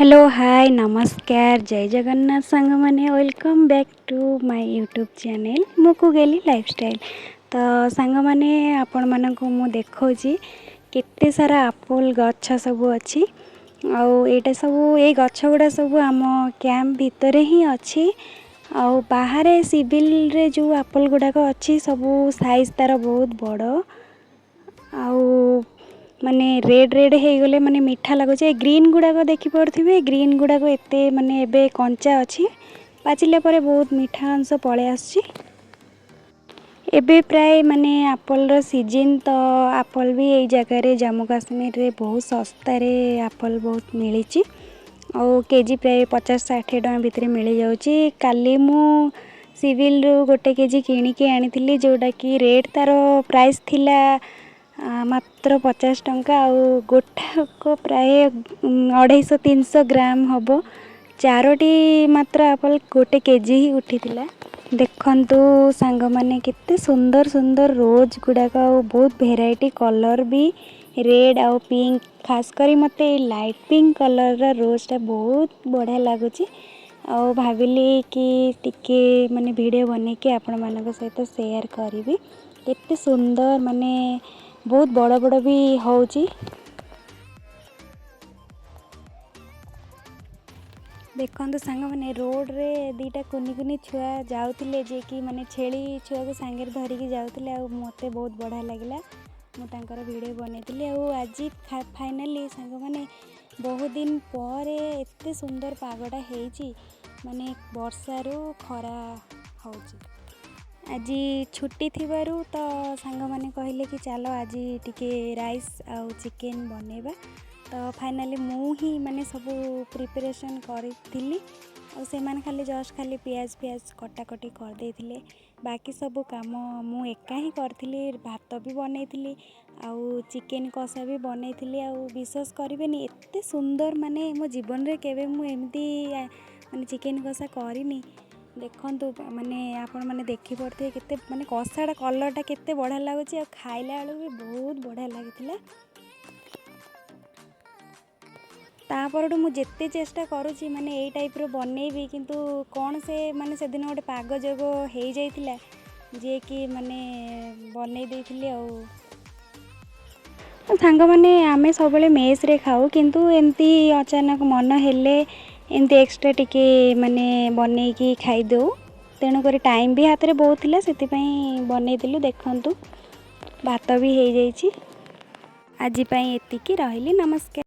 Hello hi नमस्कार जय जगन्नाथ सांग माने welcome back to my YouTube channel मुकु गेली लाइफस्टाइल। तो सांग माने आपण मानक मु देखौची केते सारा एप्पल गछ सब अछि आउ एटा सब ए गछ गुडा सब आम कैंप भितर ही अछि। आउ बाहर सिविल रे जो एप्पल गुडाक अछि सब साइज तार बहुत बड़ आउ माने रेड रेड हो गले माने मीठा लगुच। ग्रीन गुड़ाक देखी पड़े ग्रीन गुड़ाक एत माने एबे कंचा अच्छी पाचिले परे बहुत मीठा अंश पले आसछि। एबे प्राय माने एप्पल रो सीजन तो एप्पल भी यही जगह जम्मू काश्मीर रे बहुत सस्ता रे एप्पल बहुत मिली और केजी प्राय 50-60 टका भितर मिल जाउची। काली मु सिविल रू गोटे केजी किनिकी आनी जोटा कि रेट तार प्राइस थिला मात्र 50 टंका आउ गोटा को प्राय 250-300 ग्राम हम चारोटी मात्र एप्पल गोटे केजी ही उठी देखंतु सांग माने केते सुंदर सुंदर रोज गुड़ाक बहुत भेराइटी कलर भी रेड आउ पिंक खास करी मते लाइट पिंक कलर रा रोज टा बहुत बढ़िया लगुच। आउ भाविली कि टिके माने वीडियो बने के आपण मानक सहित शेयर करी केते सुंदर माने बहुत बड़ बड़ भी होउची। देखो सांग माने रोड रे दीटा कुनी कुनी छुआ जाउतिले जे कि माने छेली छुआ को सांगे धरिकी जाउतिले आ मते बहुत बढ़िया लागिला मु तांकर वीडियो बनैतिली। आ आज फाइनली सांग माने बहुत दिन पर एते सुंदर पागटा हेची माने वर्षा रू खरा होउची। आज छुट्टी थिबारु तो सांग माने कहले कि चलो आज टिके राइस आउ चिकेन बनेबा। तो फाइनली मु ही माने सब प्रिपरेशन करी और से माने खाली जस्ट खाली प्याज प्याज कटाकटी कर देथिले बाकी सब काम मु एका ही करथिली। भात भी बनैथिली आउ चिकेन कषा भी बनैथिली आउ विश्वास करिवेनी एते सुंदर माने मो जीवन रे केबे मु एमती माने चिकेन कषा करिनी। देखंतु माने आपण माने देखि पड़थे केते माने कषाटा कलरटा केते बढ़िया लागुची आ खाइला बेलू भी बहुत बढ़िया लागिथिला। तापरठू मु जेते चेष्टा करूची माने एई टाइप रो बनेबी किंतु कोन से माने से दिन गोटे पाग जोगो हेई जाइतिला जे कि माने बनै देइथिली। आ सांग माने आमे सबले मेस रे खाऊ किंतु एमती अचानक मन हेले एमती एक्स्ट्रा टिके माने बनै की खाई दो तेणु करी टाइम भी हाथ रे बहुत थिला सेति पई बनै दिलु। देखंतु भात भी हेई जाइची। आजि पई एतिकी रहली नमस्कार।